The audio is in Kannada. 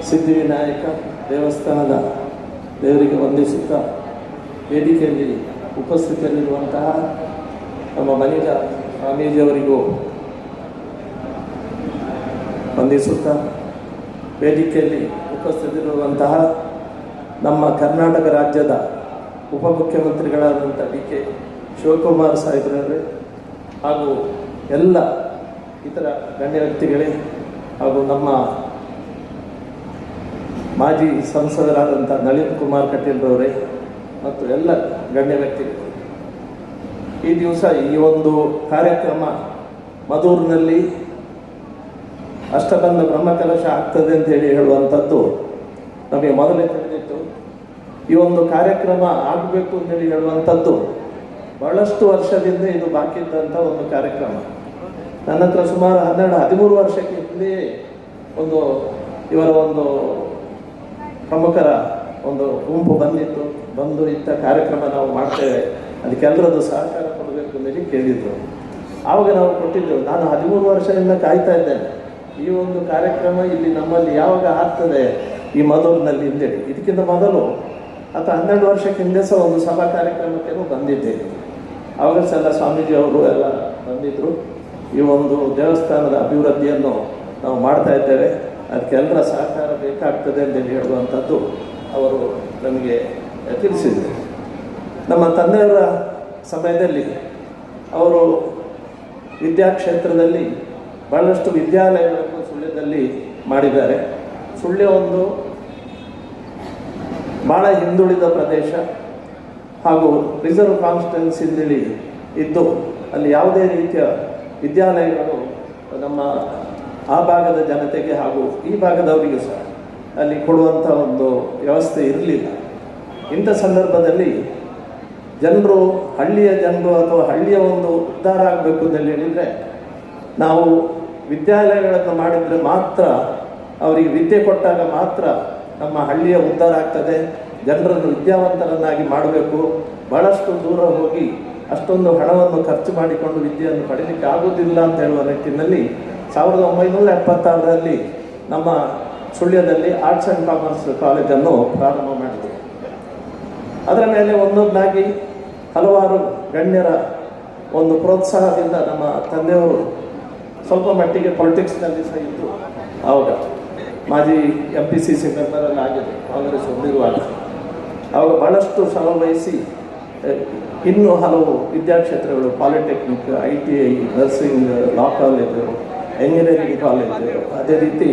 ಸಿದ್ಧಿವಿನಾಯಕ ದೇವಸ್ಥಾನದ ದೇವರಿಗೆ ವಂದಿಸುತ್ತಾ ವೇದಿಕೆಯಲ್ಲಿ ಉಪಸ್ಥಿತರಿರುವಂತಹ ನಮ್ಮ ಮನಿಜ ಸ್ವಾಮೀಜಿಯವರಿಗೂ ವಂದಿಸುತ್ತಾ ವೇದಿಕೆಯಲ್ಲಿ ಉಪಸ್ಥಿತರಿರುವಂತಹ ನಮ್ಮ ಕರ್ನಾಟಕ ರಾಜ್ಯದ ಉಪಮುಖ್ಯಮಂತ್ರಿಗಳಾದಂಥ ಡಿ ಕೆ ಶಿವಕುಮಾರ್ ಸಾಹೇಬ್ರವರೇ ಹಾಗೂ ಎಲ್ಲ ಇತರ ಗಣ್ಯ ವ್ಯಕ್ತಿಗಳೇ ಹಾಗೂ ನಮ್ಮ ಮಾಜಿ ಸಂಸದರಾದಂಥ ನಳಿನ್ ಕುಮಾರ್ ಕಟೀಲ್ರವರೇ ಮತ್ತು ಎಲ್ಲ ಗಣ್ಯ ವ್ಯಕ್ತಿಗಳು, ಈ ದಿವಸ ಈ ಒಂದು ಕಾರ್ಯಕ್ರಮ ಮಧೂರಿನಲ್ಲಿ ಅಷ್ಟಬಂಧ ಬ್ರಹ್ಮಕಲಶ ಆಗ್ತದೆ ಅಂತೇಳಿ ಹೇಳುವಂಥದ್ದು ನಮಗೆ ಮೊದಲೇ ತಿಳಿದಿತ್ತು. ಈ ಒಂದು ಕಾರ್ಯಕ್ರಮ ಆಗಬೇಕು ಅಂತೇಳಿ ಹೇಳುವಂಥದ್ದು ಬಹಳಷ್ಟು ವರ್ಷದಿಂದ ಇದು ಬಾಕಿ ಇದ್ದಂಥ ಒಂದು ಕಾರ್ಯಕ್ರಮ. ನನ್ನ ಹತ್ರ ಸುಮಾರು 12-13 ವರ್ಷಕ್ಕೆ ಹಿಂದೆಯೇ ಇವರ ಒಂದು ಪ್ರಮುಖರ ಒಂದು ಗುಂಪು ಬಂದು ಇಂಥ ಕಾರ್ಯಕ್ರಮ ನಾವು ಮಾಡ್ತೇವೆ, ಅದಕ್ಕೆಲ್ಲರದ್ದು ಸಹಕಾರ ಕೊಡಬೇಕು ಅಂತೇಳಿ ಕೇಳಿದ್ರು. ಆವಾಗ ನಾವು ಕೊಟ್ಟಿದ್ದೆವು. ನಾನು 13 ವರ್ಷದಿಂದ ಕಾಯ್ತಾ ಇದ್ದೇನೆ, ಈ ಒಂದು ಕಾರ್ಯಕ್ರಮ ಇಲ್ಲಿ ನಮ್ಮಲ್ಲಿ ಯಾವಾಗ ಆಗ್ತದೆ ಈ ಮಧೂರಿನಲ್ಲಿ ಅಂತೇಳಿ. ಇದಕ್ಕಿಂತ ಮೊದಲು ಅಥವಾ 12 ವರ್ಷಕ್ಕೆ ಹಿಂದೆ ಸಹ ಒಂದು ಸಭಾ ಕಾರ್ಯಕ್ರಮಕ್ಕೇನು ಬಂದಿದ್ದೇನೆ. ಆವಾಗ ಸಹ ಸ್ವಾಮೀಜಿ ಅವರು ಎಲ್ಲ ಬಂದಿದ್ದರು. ಈ ಒಂದು ದೇವಸ್ಥಾನದ ಅಭಿವೃದ್ಧಿಯನ್ನು ನಾವು ಮಾಡ್ತಾ ಇದ್ದೇವೆ, ಅದಕ್ಕೆಲ್ಲರ ಸಹಕಾರ ಬೇಕಾಗ್ತದೆ ಅಂತೇಳಿ ಹೇಳುವಂಥದ್ದು ಅವರು ನಮಗೆ ತಿಳಿಸಿದರು. ನಮ್ಮ ತಂದೆಯವರ ಸಮಯದಲ್ಲಿ ಅವರು ವಿದ್ಯಾಕ್ಷೇತ್ರದಲ್ಲಿ ಬಹಳಷ್ಟು ವಿದ್ಯಾಲಯಗಳನ್ನು ಸುಳ್ಯದಲ್ಲಿ ಮಾಡಿದ್ದಾರೆ. ಸುಳ್ಯ ಒಂದು ಭಾಳ ಹಿಂದುಳಿದ ಪ್ರದೇಶ ಹಾಗೂ ರಿಸರ್ವ್ ಕಾನ್ಸ್ಟಿಟ್ಯೂನ್ಸಿಯಲ್ಲಿ ಇದ್ದು ಅಲ್ಲಿ ಯಾವುದೇ ರೀತಿಯ ವಿದ್ಯಾಲಯಗಳು ನಮ್ಮ ಆ ಭಾಗದ ಜನತೆಗೆ ಹಾಗೂ ಈ ಭಾಗದವರಿಗೂ ಸಹ ಅಲ್ಲಿ ಕೊಡುವಂಥ ಒಂದು ವ್ಯವಸ್ಥೆ ಇರಲಿಲ್ಲ. ಇಂಥ ಸಂದರ್ಭದಲ್ಲಿ ಹಳ್ಳಿಯ ಜನರು ಅಥವಾ ಹಳ್ಳಿಯ ಒಂದು ಉದ್ಧಾರ ಆಗಬೇಕು ಅಂತ ಹೇಳಿದರೆ ನಾವು ವಿದ್ಯಾಲಯಗಳನ್ನು ಮಾಡಿದರೆ ಮಾತ್ರ, ಅವರಿಗೆ ವಿದ್ಯೆ ಕೊಟ್ಟಾಗ ಮಾತ್ರ ನಮ್ಮ ಹಳ್ಳಿಯ ಉದ್ಧಾರ ಆಗ್ತದೆ. ಜನರನ್ನು ವಿದ್ಯಾವಂತರನ್ನಾಗಿ ಮಾಡಬೇಕು. ಭಾಳಷ್ಟು ದೂರ ಹೋಗಿ ಅಷ್ಟೊಂದು ಹಣವನ್ನು ಖರ್ಚು ಮಾಡಿಕೊಂಡು ವಿದ್ಯೆಯನ್ನು ಪಡೀಲಿಕ್ಕೆ ಆಗೋದಿಲ್ಲ ಅಂತ ಹೇಳುವ ನಿಟ್ಟಿನಲ್ಲಿ 1976ರಲ್ಲಿ ನಮ್ಮ ಸುಳ್ಯದಲ್ಲಿ ಆರ್ಟ್ಸ್ ಆ್ಯಂಡ್ ಕಾಮರ್ಸ್ ಕಾಲೇಜನ್ನು ಪ್ರಾರಂಭ ಮಾಡಿದರು. ಅದರ ಮೇಲೆ ಒಂದೊಂದಾಗಿ ಹಲವಾರು ಗಣ್ಯರ ಒಂದು ಪ್ರೋತ್ಸಾಹದಿಂದ ನಮ್ಮ ತಂದೆಯವರು ಸ್ವಲ್ಪ ಮಟ್ಟಿಗೆ ಪೊಲಿಟಿಕ್ಸ್ನಲ್ಲಿ ಸಹ ಇದ್ದು, ಆವಾಗ ಮಾಜಿ MPCC ಮೆಂಬರಲ್ಲಿ ಆಗಿದೆ ಕಾಂಗ್ರೆಸ್ ಹೊಂದಿರುವಾಗ. ಆವಾಗ ಭಾಳಷ್ಟು ಶ್ರಮ ವಹಿಸಿ ಇನ್ನೂ ಹಲವು ವಿದ್ಯಾಕ್ಷೇತ್ರಗಳು, polytechnic, ITI, nursing, law college, engineering college, ಅದೇ ರೀತಿ